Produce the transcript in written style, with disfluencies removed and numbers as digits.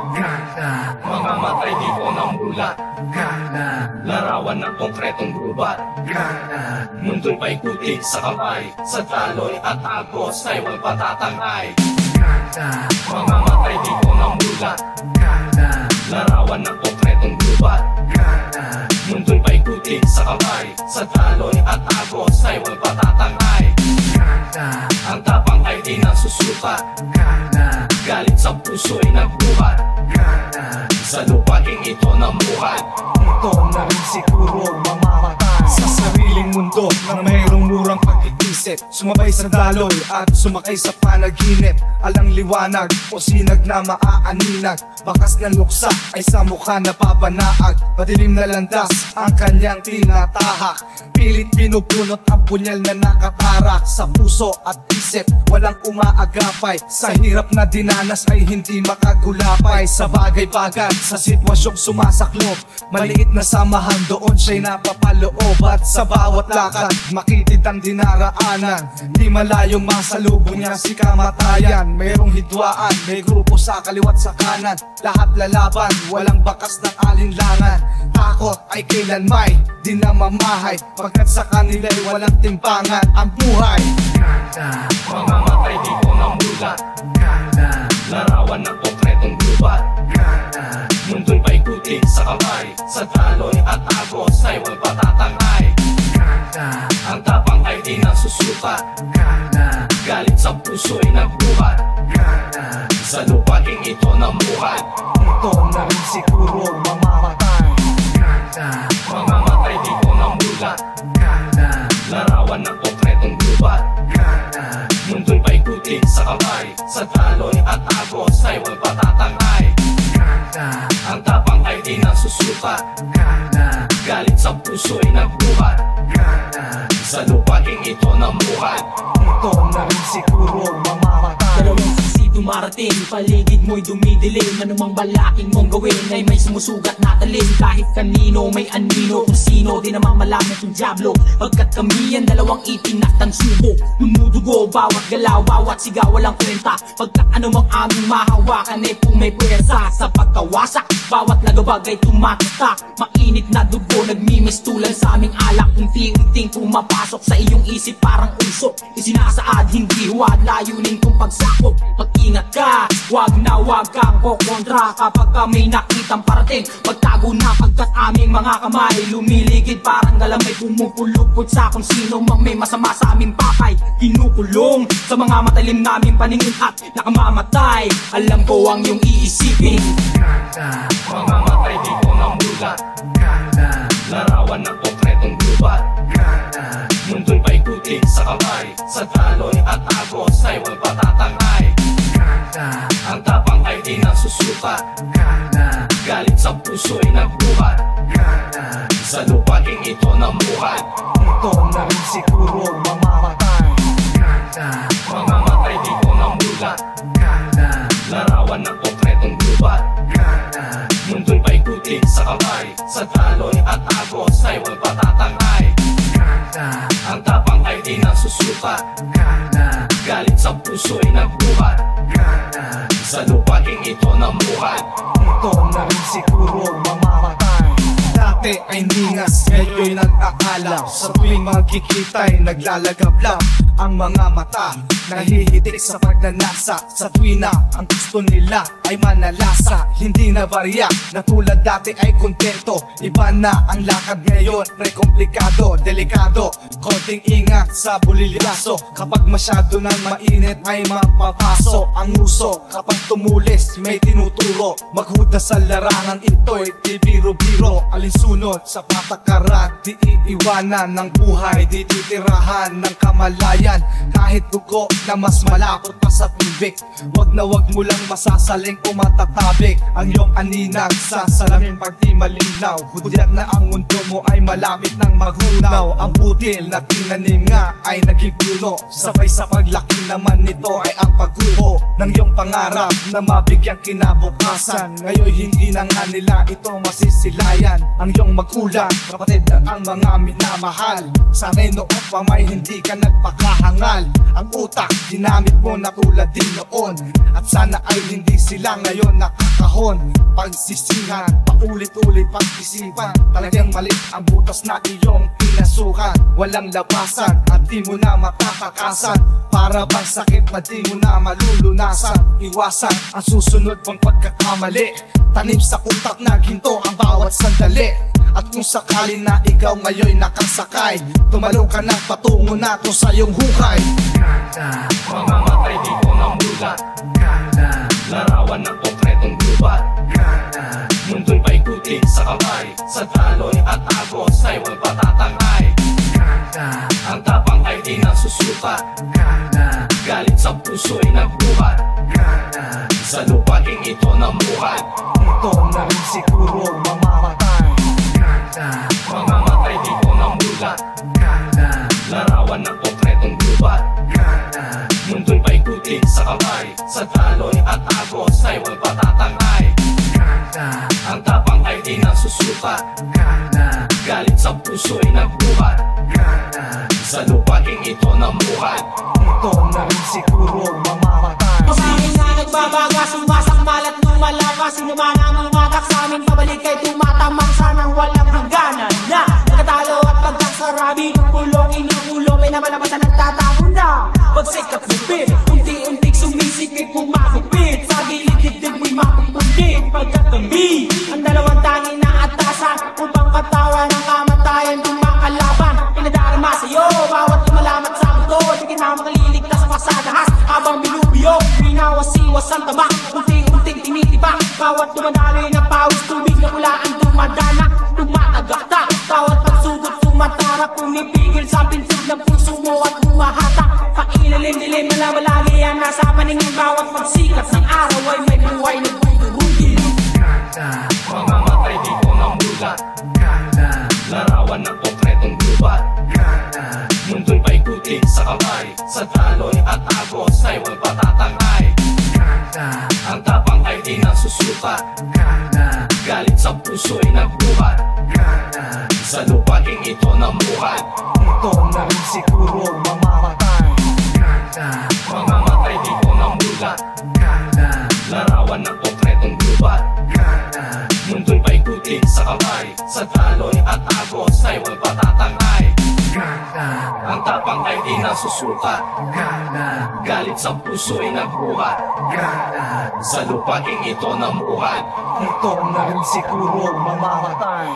Ganda, Mamamatay di ko ng bulat. ganda, Larawan ng konkretong gubat. ganda, Mundo'y paikuti sa kamay. Sa taloy at agos ay walang patatangay. ganda, Mamamatay di ko ng bulat. ganda, Larawan ng konkretong gubat. ganda, Mundo'y paikuti sa kamay. Sa taloy at agos ay walang patatangay. ganda, Ang tapang ay di nasusukat. ganda, Galit sa puso'y nagbuhat. ganda. Sa lupaing ito namuhat. Ito na rin siguro mamamatay sa sariling mundo na mayroong murang pag-iisip. Sumabay sa daloy at sumakay sa panaginip. Alang liwanag o sinag na maaaninag. Bakas ng luksa ay sa mukha na papanaag. Madilim na landas ang kanyang tinatahak. Pilit pinupunot ang punyal na nakatarak sa puso at isip. Walang umaagapay sa hirap na dinanas ay hindi makagulapay. Sa bagay-bagay sa sitwasyong sumasaklop, maliit na samahan doon siya'y napapaloob. At sa bawat lakad makitid ang dinaraanan. Di malayong masalubong niya si kamatayan. Mayroong hidwaan, may grupo sa kaliwat sa kanan. Lahat lalaban, walang bakas ng alinlangan. Takot ay kailanmay, di na mamahay. Pagkat sa kanila'y walang timbangan ang buhay. Ganda, Mamamatay di ko ng bulat. ganda, Larawan ng konkretong gubat. ganda, Mundo'y paikuti sa kamay. Sa taloy at agos ay walang patatangay. ganda, Ang tapang ay di nasusukat. ganda, Galit sa puso'y nagbuhat. ganda, Sa lupaing ito namuhat. Ito na rin siguro mamamatay. ganda, Mamamatay di ko ng bulat. ganda, Larawan ng konkretong gubat. ganda, Mundo'y paikuti sa kamay. Sa taloy at agos ay walang patatangay. ganda, Ang tapang ay di nasusukat. ganda, Galit sa puso'y nagbuhat. ganda. Sa lupaing ito namuhat. Ito na rin siguro mamamatay. Dalawang saksi dumarating, paligid mo'y dumidilim. Anumang balaking mong gawin ay may sumusugat na talim. Kahit kanino may anino, kung sino di naman malaman kung diablo. Pagkat kami ang dalawang itinatang subo, dumudugo bawat galaw, bawat sigaw walang kwenta. Pagkat anumang aming mahawakan ay kung may pwersa. Sa pagkawasak, bawat lagabag ay tumatatak. Mainit na dugo, nagmimistulan sa aming alak. Unti-unting pumapasok sa iyong isip parang usok. Isinasaad, hindi huwad, layunin kong pagsakop. Pag-ingat ka, wag na wag kang kukontra. Kapag may nakitang parating, magtago na pagkat aming mga kamay lumiligid parang galamay, pumupulupot sa kung sino mang may masama sa aming pakay. Kinukulong sa mga matalim naming paningin at nakamamatay. Alam ko ang iyong iisipin. Ganda, Mamamatay di ko ng bulat. ganda, Larawan ng konkretong gubat. ganda, Mundo'y paikuti sa kamay. Sa taloy at agos ay walang patatangay. ganda, Ang tapang ay di nasusukat. ganda, Galit sa puso'y nagbuhat. ganda, Sa lupaing ito namuhat. Ito na rin siguro mamamatay. ganda, Mamamatay di ko ng bulat. ganda, Larawan ng konkretong gubat. ganda, Mundo'y paikuti sa kamay. Sa taloy at agos ay walang patatangay. ganda, Ang tapang ay di nasusukat. ganda, Galit sa puso'y nagbuhat. ganda. Sa lupaing ito namuhat. Ito na rin siguro mamamatay. Dati ay ningas, ngayon'y nag-aalaw. Sa tuwing magkikita'y naglalagablab ang mga mata. Nahihitik sa pagnanasa. Sa tuwing na ang gusto nila ay manalasa. Hindi na barya, na tulad dati ay kontento. Iba na ang lakad ngayon, may komplikado, delikado. Konting ingat sa bulilyaso. Kapag masyado nang mainit ay mapapaso ang uso. Kapag tumulis may tinuturo, maghuda sa larangan ito'y di biro-biro. Alinsunod sa patakaran, di iiwanan ng buhay, di titirahan ng kamalayan. Kahit dugo na mas malapot pa sa tubig. Wag na wag mo lang masasaling o matatabik ang iyong aninag sa salamin pag di malinaw. Hudyat na ang mundo mo ay malapit ng maghunaw. Ang butil na tinanim nga ay naging puno, sabay sa paglaki naman nito ay ang pagguho ng iyong pangarap na mabigyang kinabukasan. Ngayon hindi na nga nila ito masisilayan. Ang iyong magulang, kapatid at ang mga minamahal, sana'y noon pa may hindi ka nagpakahangal. Ang utak ginamit mo na tulad din noon, at sana ay hindi sila ngayon nakakahon. Pagsisihan, paulit-ulit pag-isipan, talagang mali ang butas na iyong pinasukan. Walang labasan at di mo na makakakasan, para bang sakit na di mo na malulunasan. Iwasan ang susunod pang pagkakamali, tanim sa utak na ginto ang bawat sandali. At kung sakali na ikaw ngayon nakasakay, tumalo ka na patungo na to sa iyong hukay. Ganda, Mamamatay di ko na mulat, ganda, larawan ng konkretong gubat. ganda, Mundo'y paikutin sa kamay, sa daloy at agos ay walang patatangay. ganda, Ang tapang ay di nasusukat, ganda, galit sa puso'y nagbuhat. ganda, Sa lupaing ito namuhat, Ito na rin siguro mamamatay. ganda, mamamatay di ko na mulat, ganda, larawan ng konkretong gubat. ganda, Mundo'y paikutin sa kamay, sa daloy at agos ay walang patatangay. ganda, Ang tapang ay di nasusukat, ganda, galit sa puso'y nagbuhat. ganda, Sa lupaing ito namuhat, Ito na rin siguro mamamatay. Pasahin na nagbabaga, sumasak malat nung malakas. Sino man ang umatak sa amin, pabalik kay tumatamang sanang walang hangganan na nagkatalo at pagkasarabi ng pulong inuulo, may namalabasan at tatago na. Pagsikat lupit, unti-unting sumisikip pumagupit, sa gilid dibdib mo'y mapupunggit. Pagkat kami ang dalawang tangi na atasan, upang katawan ng kamatayan tumakalaban. Pinadarama sa'yo, bawat lumalamat sa mundo, di ka na makaliligtas sa pasadahas. Habang binubiyok, minawasiwas ang tama, unti-unting tinitibak. Bawat dumadaloy na pawis, tubig na kulaan dumadana, tumatagakta. Bawat pagsugod tumatarap, pumipigil sa pinsig ng puso mo at humahatak. Pakilalim-dilim na malagi yan nasa paningin, bawat pagsikat ng araw ay may buhay na bumubugil. ganda, mamamatay di ko na mulat, ganda, larawan ng konkretong gubat. ganda, Mundo'y paikutin sa kamay, sa daloy at agos ay walang patatangay. ganda, Ang tapang ay di nasusukat, ganda, galit sa puso'y nagbuhat. ganda, Sa lupaing ito namuhat, Ito na rin siguro mamamatay. ganda, mamamatay di ko na mulat, ganda, larawan ng konkretong gubat. ganda, Mundo'y paikutin sa kamay, sa daloy at agos ay walang patatangay. ganda, Ang tapang ay di nasusukat, ganda, galit sa puso'y nagbuhat. ganda, Sa lupaing ito namuhat, Ito na rin siguro mamamatay.